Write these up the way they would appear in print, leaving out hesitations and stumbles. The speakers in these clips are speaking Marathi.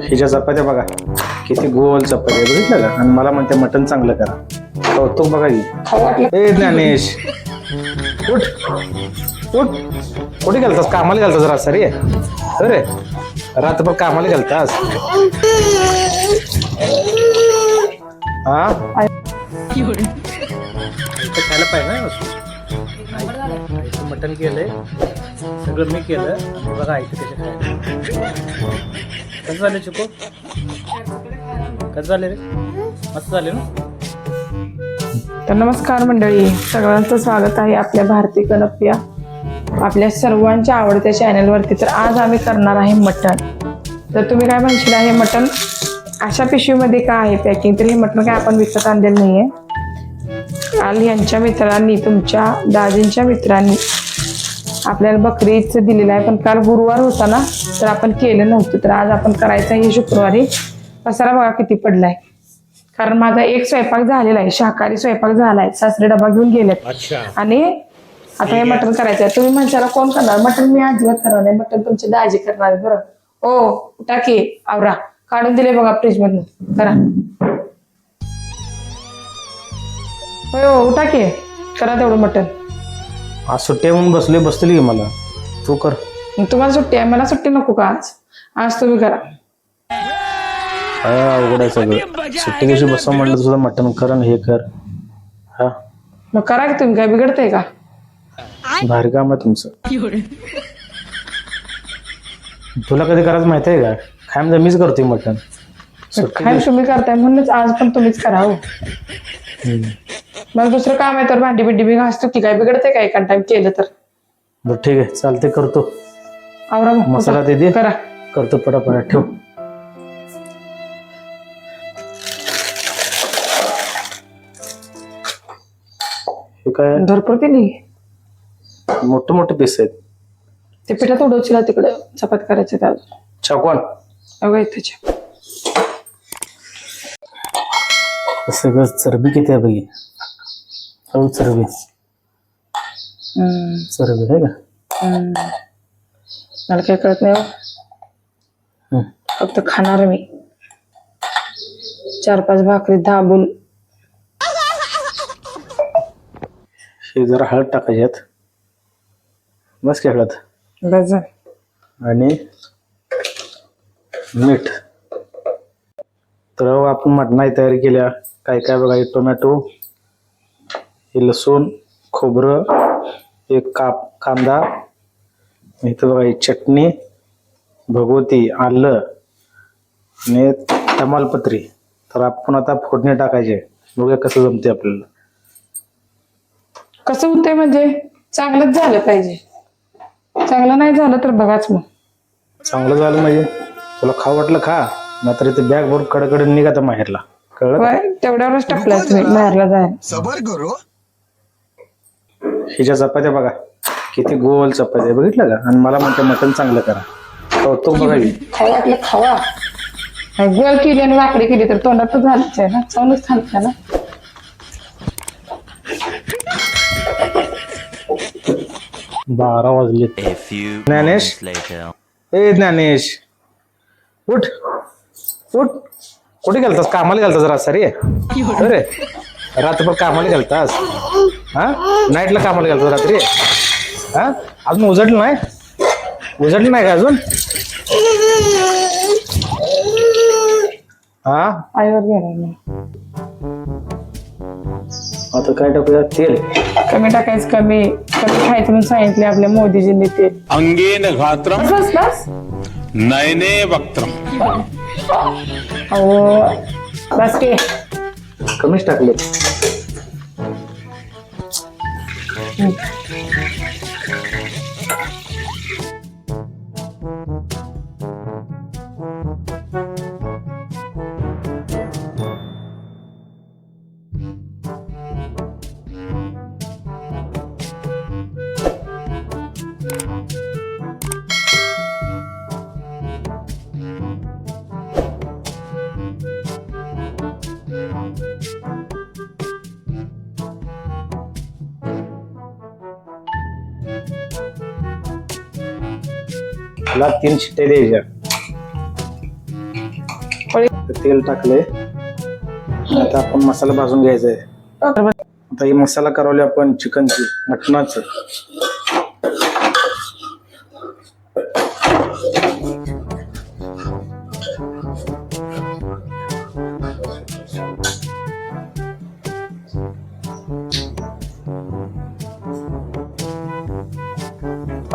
हिच्या चपात्या बघा किती गोल चपात्या बघितलं का. आणि मला म्हणते मटण चांगलं करा. कौतुक बघा की. ए ज्ञानेश उठ उठ. कुठे गेलतास? कामाला गेलतास रात रे? अरे रात्रभर कामाला गेलतास? हा खायला पाहिजे ना. मटण केलंय सगळं मी केलं. आणि बघा ऐकतं त्याच्या खायला कसं झालं चिको? कसं झाले रे? मस्त झाले ना. तर नमस्कार मंडळी, सगळ्यांचं स्वागत आहे आपल्या भारती कनप्रिया आपल्या सर्वांच्या आवडत्या चॅनलवरती. तर आज आम्ही करणार आहे मटण. तर तुम्ही काय म्हणशील आहे मटण अशा पिशवीमध्ये का आहे पॅकिंग? तर हे मटण काय आपण विकत आणलेलं नाहीये. काल यांच्या मित्रांनी, तुमच्या दाजींच्या मित्रांनी आपल्याला बकरीचं दिलेलं आहे. पण काल गुरुवार होता ना, तर आपण केलं नव्हतं. तर आज आपण करायचं आहे शुक्रवारी. पसारा बघा किती पडलाय. कारण माझा एक स्वयंपाक झालेला आहे, शाकाहारी स्वयंपाक झालाय. सासरे डबा घेऊन गेलेत आणि आता हे मटण करायचं आहे. तुम्ही म्हणशाला कोण करणार मटण? मी अजिबात करणार नाही मटण, तुमचे दाजी करणार आहे. बरं ओ टाकी आवरा काढून दिले बघा फ्रीज मधून. करा होय हो उठा की करा तेवढं मटण. आज सुट्टी म्हणून बसली की मला. तू कर. तुम्हाला सुट्टी आहे, मला सुट्टी नको का? आज तुम्ही करा. अवघड आहे सगळं. सुट्टी दिवशी बसव म्हणलं तुझं मटण कर आणि हे कर. हा मग करा की तुम्ही, काय बिघडतंय का? भारी काम आहे तुमचं. तुला कधी करायचं माहिती आहे का? काय म्हणजे मीच करतोय मटण. काय तुम्ही करताय म्हणूनच आज पण तुम्हीच करा हो. मग दुसरं काम आहे तर भांडी बिंडी मी घासतो की, काय बिघडतंय का एका टाइम केलं तर? बरं ठीक आहे चालते करतो. आवरा मग मसाला ते दे. करा. करतो पटापट. ठेव. हे काय भरपूर केली. मोठे मोठे पीस आहेत. ते पिठात उडवशील तिकडे चपात करायचे त्या छाकवान अगं त्याच्या सगळं चरबी किती आहे बघी. हो चरबी आहे का? मला काही कळत नाही हो. फक्त खाणार मी 4-5 भाकरी दाबून. हे जरा हळद टाकायची आहेत. बस की हळद बस आणि मीठ. तर आपण मटणाची तयारी केल्या. काय काय बघा, टोमॅटो, हे लसूण, खोबरं, एक कांदा, इथं बघा ही चटणी, भगवती, आलं आणि तमालपत्री. तर आपण आता फोडणी टाकायचे. बघूया कसं जमते आपल्याला. कसं होतंय म्हणजे चांगलंच झालं पाहिजे. चांगलं नाही झालं तर बघाच मग. चांगलं झालं म्हणजे तुला खाऊ वाटलं खा, नाहीतर इथे बॅग भरून कडकडे निघा तर माहेरला. कळलं? तेवढ्यावरच टाकलाय तुम्ही बाहेरला जाय. सबर करो. हिच्या चपात्या बघा किती गोल चपात्या बघितलं का. आणि मला म्हणते मटण चांगलं करा. कौतुक बघा की. खावा वाटलं खावा. गोल केली आणि वाकडी केली तर तोंडात तर झालंच आहे ना, चालूच खायचं ना. 12 वाजले. ज्ञानेश ए ज्ञानेश उठ उठ. कुठे गेलतास? कामाला गेलतास रात रे? अरे रात्रभर कामाला गेलतास? हा नाईटला कामाला गेलतास रात्री? हा अजून उजडलं नाही? उजडलं नाही का अजून? हा आईवर घेणार. आता काय टाकूया? तेल कमी टाकायचं. कमी कमी खायचं म्हणून सांगितले आपल्या मोदीजींनी. ते अंगेन घात्रम बस बस. नयने वक्त्रम. अहो बस के. कमीच टाकले. ला 3 शिट्ट्या द्यायच्या. तेल टाकले. आता आपण मसाला भाजून घ्यायचा आहे. आता ही मसाला करवली आपण चिकनची मटणाचं.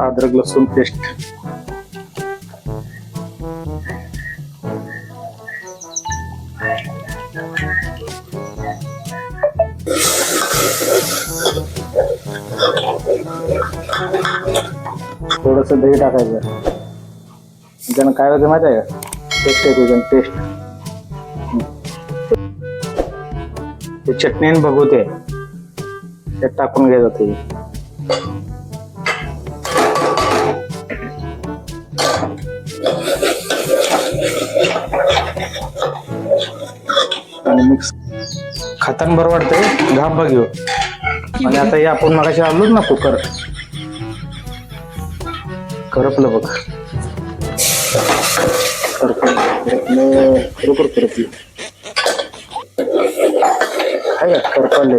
अद्रक लसूण पेस्ट. थोडस दही टाकायचं. त्यानं काय होतं माहिती आहे का? टेस्ट येते त्यानं टेस्ट. ते चटणी आणि भगवते त्यात टाकून घ्यायचं ते. आणि मिक्स खाताना बरं वाटतंय. घाम बघ घेऊ. आणि आता हे आपण मगाशी आलोच ना कुकर करपलं बघ. खरोखर करपलं. काय करपले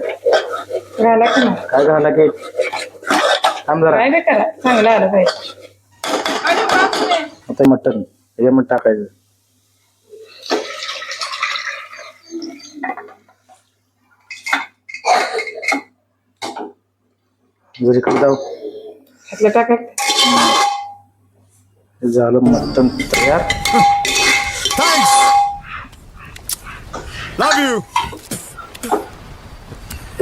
घाला की मग. काय झालं की थांब जरा. काय बी करा, चांगलं आलं पाहिजे. आता मटण याच्यामध्ये टाकायचं. जर इकडे जाऊ. ह्यातलं टाका. झालं मटण तयार.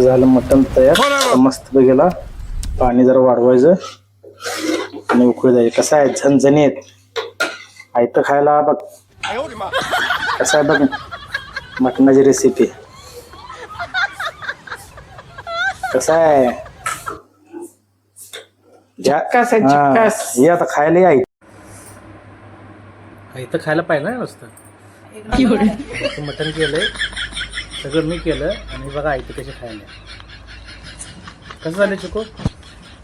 झालं मटण तयार. मस्त गेला. पाणी जरा वाढवायचं आणि उकळी द्यायची. कसं आहे झणझणीत आयतं खायला बघ. कसं आहे बघ मटणाची रेसिपी. कसं आहे झक्कास आहे, झक्कास. हे आता खायला या. इथं खायला पाहिजे ना मस्त. मटण केलंय सगळं मी केलं. आणि बघा आयतं कसे खायला. कसं झालं चिको?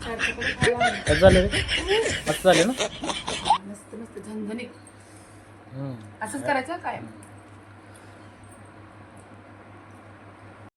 कसं झालं रे? मस्त झालं ना. मस्त मस्त झणझणीत. असंच करायचं काय.